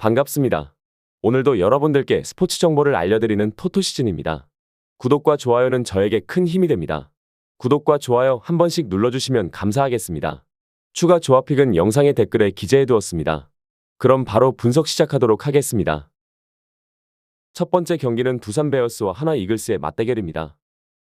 반갑습니다. 오늘도 여러분들께 스포츠 정보를 알려드리는 토토시즌입니다. 구독과 좋아요는 저에게 큰 힘이 됩니다. 구독과 좋아요 한 번씩 눌러주시면 감사하겠습니다. 추가 조합픽은 영상의 댓글에 기재해두었습니다. 그럼 바로 분석 시작하도록 하겠습니다. 첫 번째 경기는 두산 베어스와 하나 이글스의 맞대결입니다.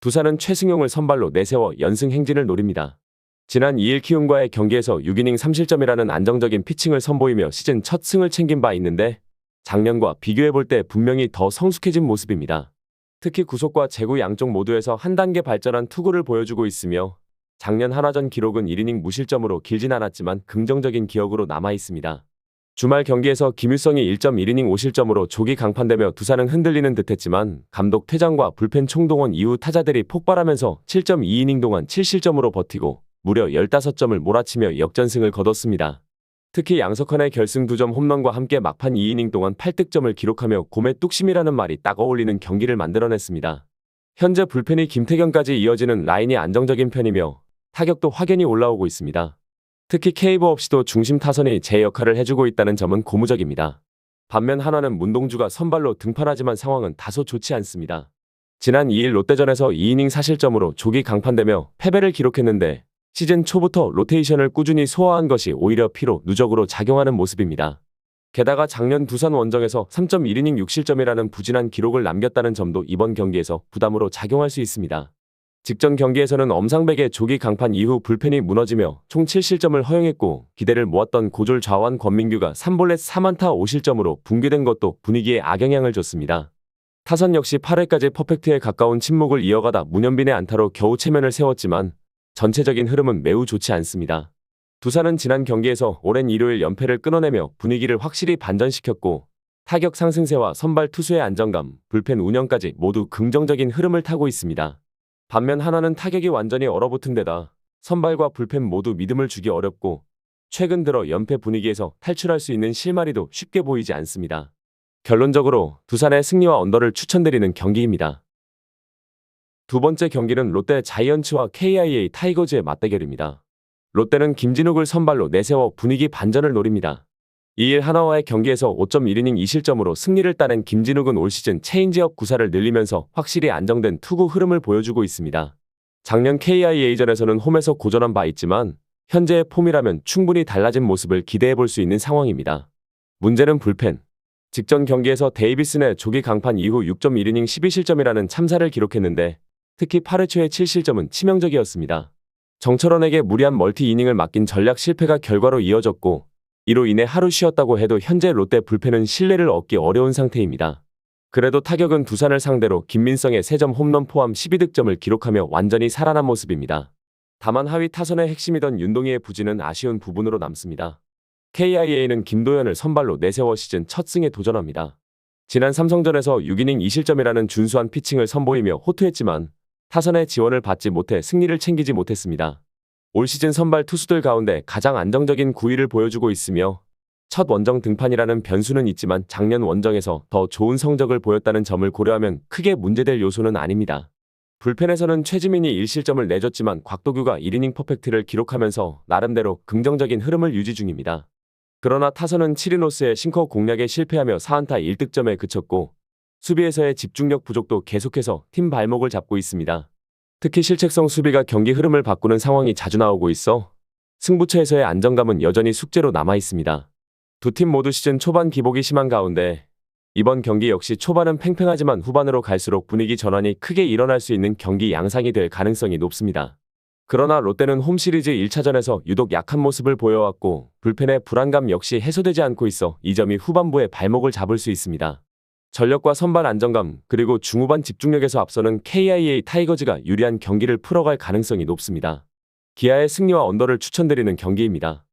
두산은 최승용을 선발로 내세워 연승 행진을 노립니다. 지난 2일 키움과의 경기에서 6이닝 3실점이라는 안정적인 피칭을 선보이며 시즌 첫 승을 챙긴 바 있는데 작년과 비교해볼 때 분명히 더 성숙해진 모습입니다. 특히 구속과 제구 양쪽 모두에서 한 단계 발전한 투구를 보여주고 있으며 작년 한화전 기록은 1이닝 무실점으로 길진 않았지만 긍정적인 기억으로 남아있습니다. 주말 경기에서 김유성이 1.1이닝 5실점으로 조기 강판되며 두산은 흔들리는 듯했지만 감독 퇴장과 불펜 총동원 이후 타자들이 폭발하면서 7.2이닝 동안 7실점으로 버티고 무려 15점을 몰아치며 역전승을 거뒀습니다. 특히 양석환의 결승 2점 홈런과 함께 막판 2이닝 동안 8득점을 기록하며 곰의 뚝심이라는 말이 딱 어울리는 경기를 만들어냈습니다. 현재 불펜이 김태경까지 이어지는 라인이 안정적인 편이며 타격도 확연히 올라오고 있습니다. 특히 케이브 없이도 중심 타선이 제 역할을 해주고 있다는 점은 고무적입니다. 반면 한화는 문동주가 선발로 등판하지만 상황은 다소 좋지 않습니다. 지난 2일 롯데전에서 2이닝 4실점으로 조기 강판되며 패배를 기록했는데 시즌 초부터 로테이션을 꾸준히 소화한 것이 오히려 피로 누적으로 작용하는 모습입니다. 게다가 작년 두산 원정에서 3.1이닝 6실점이라는 부진한 기록을 남겼다는 점도 이번 경기에서 부담으로 작용할 수 있습니다. 직전 경기에서는 엄상백의 조기 강판 이후 불펜이 무너지며 총 7실점을 허용했고 기대를 모았던 고졸 좌완 권민규가 3볼넷 4안타 5실점으로 붕괴된 것도 분위기에 악영향을 줬습니다. 타선 역시 8회까지 퍼펙트에 가까운 침묵을 이어가다 문현빈의 안타로 겨우 체면을 세웠지만 전체적인 흐름은 매우 좋지 않습니다. 두산은 지난 경기에서 오랜 일요일 연패를 끊어내며 분위기를 확실히 반전시켰고 타격 상승세와 선발 투수의 안정감, 불펜 운영까지 모두 긍정적인 흐름을 타고 있습니다. 반면 한화는 타격이 완전히 얼어붙은 데다 선발과 불펜 모두 믿음을 주기 어렵고 최근 들어 연패 분위기에서 탈출할 수 있는 실마리도 쉽게 보이지 않습니다. 결론적으로 두산의 승리와 언더를 추천드리는 경기입니다. 두 번째 경기는 롯데 자이언츠와 KIA 타이거즈의 맞대결입니다. 롯데는 김진욱을 선발로 내세워 분위기 반전을 노립니다. 2일 하나와의 경기에서 5.1이닝 2실점으로 승리를 따낸 김진욱은 올 시즌 체인지업 구사를 늘리면서 확실히 안정된 투구 흐름을 보여주고 있습니다. 작년 KIA전에서는 홈에서 고전한 바 있지만 현재의 폼이라면 충분히 달라진 모습을 기대해볼 수 있는 상황입니다. 문제는 불펜. 직전 경기에서 데이비슨의 조기 강판 이후 6.1이닝 12실점이라는 참사를 기록했는데 특히 8회 초의 7실점은 치명적이었습니다. 정철원에게 무리한 멀티 이닝을 맡긴 전략 실패가 결과로 이어졌고 이로 인해 하루 쉬었다고 해도 현재 롯데 불펜은 신뢰를 얻기 어려운 상태입니다. 그래도 타격은 두산을 상대로 김민성의 3점 홈런 포함 12득점을 기록하며 완전히 살아난 모습입니다. 다만 하위 타선의 핵심이던 윤동희의 부진은 아쉬운 부분으로 남습니다. KIA는 김도현을 선발로 내세워 시즌 첫 승에 도전합니다. 지난 삼성전에서 6이닝 2실점이라는 준수한 피칭을 선보이며 호투했지만 타선의 지원을 받지 못해 승리를 챙기지 못했습니다. 올 시즌 선발 투수들 가운데 가장 안정적인 구위를 보여주고 있으며 첫 원정 등판이라는 변수는 있지만 작년 원정에서 더 좋은 성적을 보였다는 점을 고려하면 크게 문제될 요소는 아닙니다. 불펜에서는 최지민이 1실점을 내줬지만 곽도규가 1이닝 퍼펙트를 기록하면서 나름대로 긍정적인 흐름을 유지 중입니다. 그러나 타선은 7이노스의 싱커 공략에 실패하며 4안타 1득점에 그쳤고 수비에서의 집중력 부족도 계속해서 팀 발목을 잡고 있습니다. 특히 실책성 수비가 경기 흐름을 바꾸는 상황이 자주 나오고 있어 승부처에서의 안정감은 여전히 숙제로 남아 있습니다. 두 팀 모두 시즌 초반 기복이 심한 가운데 이번 경기 역시 초반은 팽팽하지만 후반으로 갈수록 분위기 전환이 크게 일어날 수 있는 경기 양상이 될 가능성이 높습니다. 그러나 롯데는 홈시리즈 1차전에서 유독 약한 모습을 보여왔고 불펜의 불안감 역시 해소되지 않고 있어 이 점이 후반부에 발목을 잡을 수 있습니다. 전력과 선발 안정감 그리고 중후반 집중력에서 앞서는 KIA 타이거즈가 유리한 경기를 풀어갈 가능성이 높습니다. 기아의 승리와 언더를 추천드리는 경기입니다.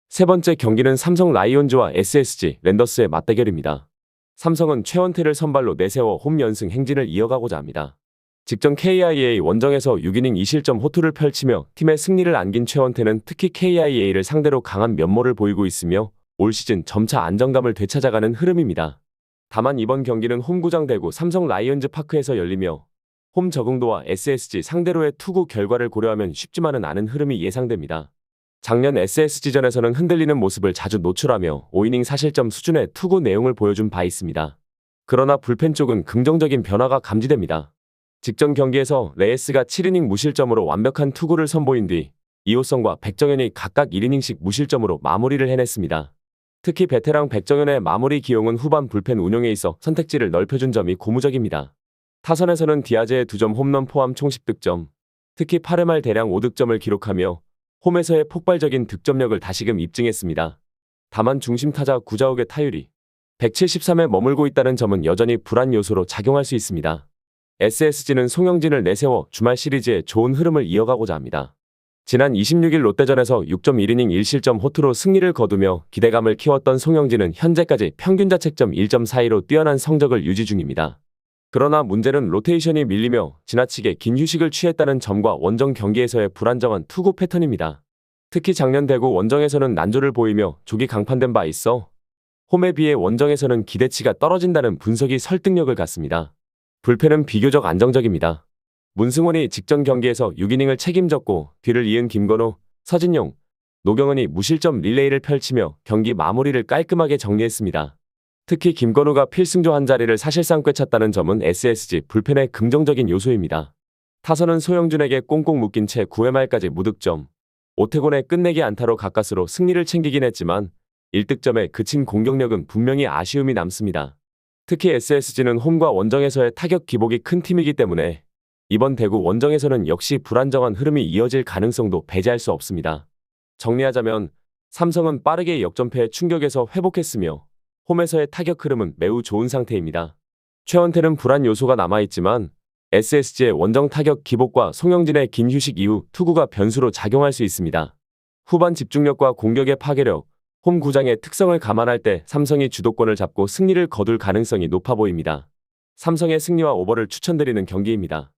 세 번째 경기는 삼성 라이온즈와 SSG 랜더스의 맞대결입니다. 삼성은 최원태를 선발로 내세워 홈 연승 행진을 이어가고자 합니다. 직전 KIA 원정에서 6이닝 2실점 호투를 펼치며 팀의 승리를 안긴 최원태는 특히 KIA를 상대로 강한 면모를 보이고 있으며 올 시즌 점차 안정감을 되찾아가는 흐름입니다. 다만 이번 경기는 홈구장 대구 삼성 라이온즈 파크에서 열리며 홈 적응도와 SSG 상대로의 투구 결과를 고려하면 쉽지만은 않은 흐름이 예상됩니다. 작년 SSG전에서는 흔들리는 모습을 자주 노출하며 5이닝 사실점 수준의 투구 내용을 보여준 바 있습니다. 그러나 불펜 쪽은 긍정적인 변화가 감지됩니다. 직전 경기에서 레이스가 7이닝 무실점으로 완벽한 투구를 선보인 뒤 이호성과 백정현이 각각 1이닝씩 무실점으로 마무리를 해냈습니다. 특히 베테랑 백정현의 마무리 기용은 후반 불펜 운용에 있어 선택지를 넓혀준 점이 고무적입니다. 타선에서는 디아즈의 2점 홈런 포함 총 10득점, 특히 8회 말 대량 5득점을 기록하며 홈에서의 폭발적인 득점력을 다시금 입증했습니다. 다만 중심 타자 구자욱의 타율이 173에 머물고 있다는 점은 여전히 불안 요소로 작용할 수 있습니다. SSG는 송영진을 내세워 주말 시리즈에 좋은 흐름을 이어가고자 합니다. 지난 26일 롯데전에서 6.1이닝 1실점 호투로 승리를 거두며 기대감을 키웠던 송영진은 현재까지 평균 자책점 1.42로 뛰어난 성적을 유지 중입니다. 그러나 문제는 로테이션이 밀리며 지나치게 긴 휴식을 취했다는 점과 원정 경기에서의 불안정한 투구 패턴입니다. 특히 작년 대구 원정에서는 난조를 보이며 족이 강판된 바 있어 홈에 비해 원정에서는 기대치가 떨어진다는 분석이 설득력을 갖습니다. 불펜은 비교적 안정적입니다. 문승원이 직전 경기에서 6이닝을 책임졌고 뒤를 이은 김건우, 서진용, 노경은이 무실점 릴레이를 펼치며 경기 마무리를 깔끔하게 정리했습니다. 특히 김건우가 필승조 한 자리를 사실상 꿰찼다는 점은 SSG 불펜의 긍정적인 요소입니다. 타선은 소영준에게 꽁꽁 묶인 채 9회 말까지 무득점, 오태곤의 끝내기 안타로 가까스로 승리를 챙기긴 했지만 1득점에 그친 공격력은 분명히 아쉬움이 남습니다. 특히 SSG는 홈과 원정에서의 타격 기복이 큰 팀이기 때문에 이번 대구 원정에서는 역시 불안정한 흐름이 이어질 가능성도 배제할 수 없습니다. 정리하자면 삼성은 빠르게 역전패의 충격에서 회복했으며 홈에서의 타격 흐름은 매우 좋은 상태입니다. 최원태는 불안 요소가 남아있지만 SSG의 원정 타격 기복과 송영진의 긴 휴식 이후 투구가 변수로 작용할 수 있습니다. 후반 집중력과 공격의 파괴력, 홈 구장의 특성을 감안할 때 삼성이 주도권을 잡고 승리를 거둘 가능성이 높아 보입니다. 삼성의 승리와 오버를 추천드리는 경기입니다.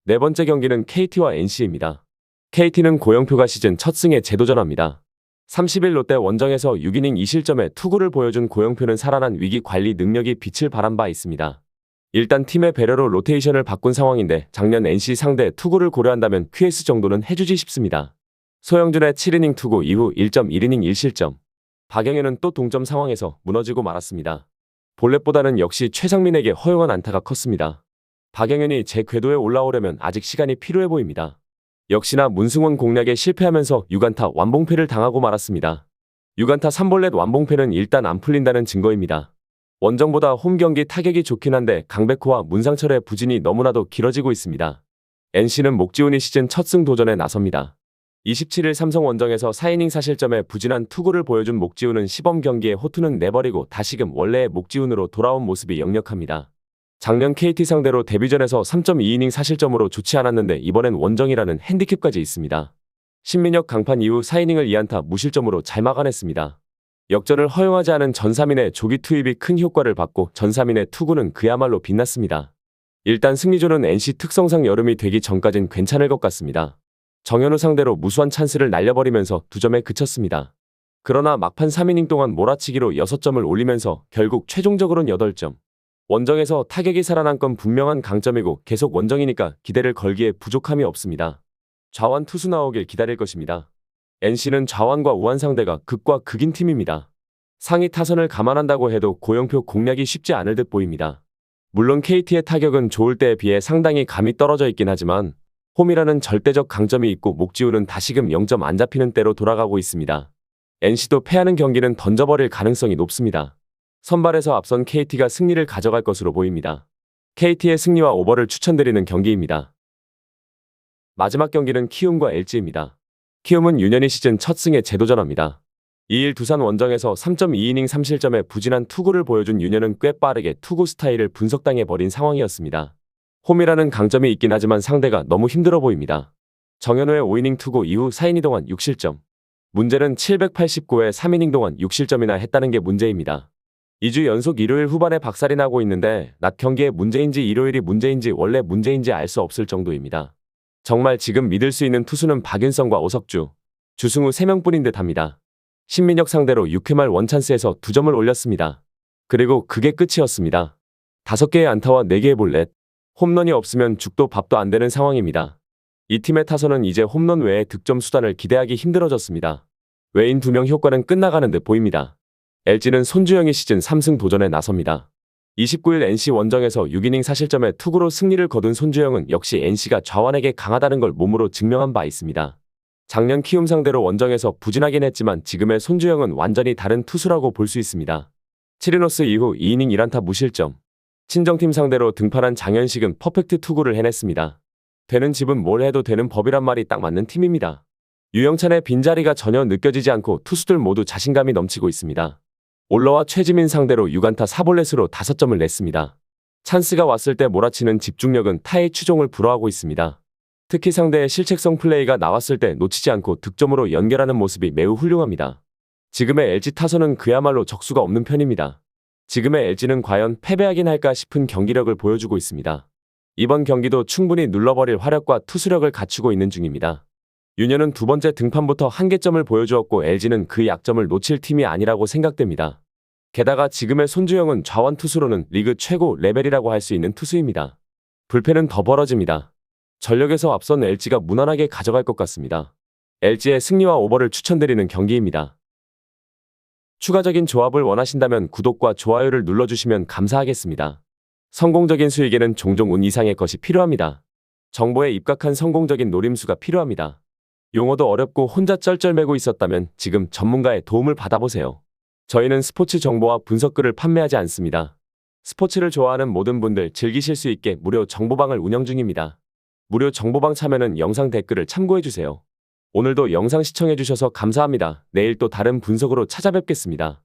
네 번째 경기는 KT와 NC입니다. KT는 고영표가 시즌 첫 승에 재도전합니다. 30일 롯데 원정에서 6이닝 2실점의 투구를 보여준 고영표는 살아난 위기 관리 능력이 빛을 발한 바 있습니다. 일단 팀의 배려로 로테이션을 바꾼 상황인데 작년 NC 상대 투구를 고려한다면 QS 정도는 해주지 싶습니다. 소영준의 7이닝 투구 이후 1.1이닝 1실점. 박영현은 또 동점 상황에서 무너지고 말았습니다. 볼넷보다는 역시 최상민에게 허용한 안타가 컸습니다. 박영현이 제 궤도에 올라오려면 아직 시간이 필요해 보입니다. 역시나 문승원 공략에 실패하면서 6안타 완봉패를 당하고 말았습니다. 6안타 3볼넷 완봉패는 일단 안 풀린다는 증거입니다. 원정보다 홈 경기 타격이 좋긴 한데 강백호와 문상철의 부진이 너무나도 길어지고 있습니다. NC는 목지훈이 시즌 첫 승 도전에 나섭니다. 27일 삼성 원정에서 4이닝 사실점에 부진한 투구를 보여준 목지훈은 시범 경기에 호투는 내버리고 다시금 원래의 목지훈으로 돌아온 모습이 역력합니다. 작년 KT 상대로 데뷔전에서 3.2이닝 사실점으로 좋지 않았는데 이번엔 원정이라는 핸디캡까지 있습니다. 신민혁 강판 이후 4이닝을 2안타 무실점으로 잘 막아냈습니다. 역전을 허용하지 않은 전삼인의 조기 투입이 큰 효과를 받고 전삼인의 투구는 그야말로 빛났습니다. 일단 승리조는 NC 특성상 여름이 되기 전까진 괜찮을 것 같습니다. 정현우 상대로 무수한 찬스를 날려버리면서 2점에 그쳤습니다. 그러나 막판 3이닝 동안 몰아치기로 6점을 올리면서 결국 최종적으로는 8점. 원정에서 타격이 살아난 건 분명한 강점이고 계속 원정이니까 기대를 걸기에 부족함이 없습니다. 좌완 투수 나오길 기다릴 것입니다. NC는 좌완과 우완 상대가 극과 극인 팀입니다. 상위 타선을 감안한다고 해도 고영표 공략이 쉽지 않을 듯 보입니다. 물론 KT의 타격은 좋을 때에 비해 상당히 감이 떨어져 있긴 하지만 홈이라는 절대적 강점이 있고 목지훈은 다시금 0점 안 잡히는 때로 돌아가고 있습니다. NC도 패하는 경기는 던져버릴 가능성이 높습니다. 선발에서 앞선 KT가 승리를 가져갈 것으로 보입니다. KT의 승리와 오버를 추천드리는 경기입니다. 마지막 경기는 키움과 LG입니다. 키움은 윤현희 시즌 첫 승에 재도전합니다. 2일 두산 원정에서 3.2이닝 3실점의 부진한 투구를 보여준 윤현은 꽤 빠르게 투구 스타일을 분석당해버린 상황이었습니다. 홈이라는 강점이 있긴 하지만 상대가 너무 힘들어 보입니다. 정현우의 5이닝 투구 이후 4이닝 동안 6실점. 문제는 789회 3이닝 동안 6실점이나 했다는 게 문제입니다. 2주 연속 일요일 후반에 박살이 나고 있는데 낮 경기에 문제인지 일요일이 문제인지 원래 문제인지 알 수 없을 정도입니다. 정말 지금 믿을 수 있는 투수는 박윤성과 오석주, 주승우 3명뿐인 듯 합니다. 신민혁 상대로 6회 말 원찬스에서 2점을 올렸습니다. 그리고 그게 끝이었습니다. 5개의 안타와 4개의 볼넷. 홈런이 없으면 죽도 밥도 안 되는 상황입니다. 이 팀의 타선은 이제 홈런 외에 득점 수단을 기대하기 힘들어졌습니다. 외인 2명 효과는 끝나가는 듯 보입니다. LG는 손주영이 시즌 3승 도전에 나섭니다. 29일 NC 원정에서 6이닝 사실점에 투구로 승리를 거둔 손주영은 역시 NC가 좌완에게 강하다는 걸 몸으로 증명한 바 있습니다. 작년 키움 상대로 원정에서 부진하긴 했지만 지금의 손주영은 완전히 다른 투수라고 볼 수 있습니다. 7이노스 이후 2이닝 1안타 무실점. 친정팀 상대로 등판한 장현식은 퍼펙트 투구를 해냈습니다. 되는 집은 뭘 해도 되는 법이란 말이 딱 맞는 팀입니다. 유영찬의 빈자리가 전혀 느껴지지 않고 투수들 모두 자신감이 넘치고 있습니다. 올러와 최지민 상대로 6안타 4볼넷으로 5점을 냈습니다. 찬스가 왔을 때 몰아치는 집중력은 타의 추종을 불허하고 있습니다. 특히 상대의 실책성 플레이가 나왔을 때 놓치지 않고 득점으로 연결하는 모습이 매우 훌륭합니다. 지금의 LG 타선은 그야말로 적수가 없는 편입니다. 지금의 LG는 과연 패배하긴 할까 싶은 경기력을 보여주고 있습니다. 이번 경기도 충분히 눌러버릴 화력과 투수력을 갖추고 있는 중입니다. 윤현은 두 번째 등판부터 한계점을 보여주었고 LG는 그 약점을 놓칠 팀이 아니라고 생각됩니다. 게다가 지금의 손주영은 좌완 투수로는 리그 최고 레벨이라고 할 수 있는 투수입니다. 불펜은 더 벌어집니다. 전력에서 앞선 LG가 무난하게 가져갈 것 같습니다. LG의 승리와 오버를 추천드리는 경기입니다. 추가적인 조합을 원하신다면 구독과 좋아요를 눌러주시면 감사하겠습니다. 성공적인 수익에는 종종 운 이상의 것이 필요합니다. 정보에 입각한 성공적인 노림수가 필요합니다. 용어도 어렵고 혼자 쩔쩔매고 있었다면 지금 전문가의 도움을 받아보세요. 저희는 스포츠 정보와 분석글을 판매하지 않습니다. 스포츠를 좋아하는 모든 분들 즐기실 수 있게 무료 정보방을 운영 중입니다. 무료 정보방 참여는 영상 댓글을 참고해주세요. 오늘도 영상 시청해주셔서 감사합니다. 내일 또 다른 분석으로 찾아뵙겠습니다.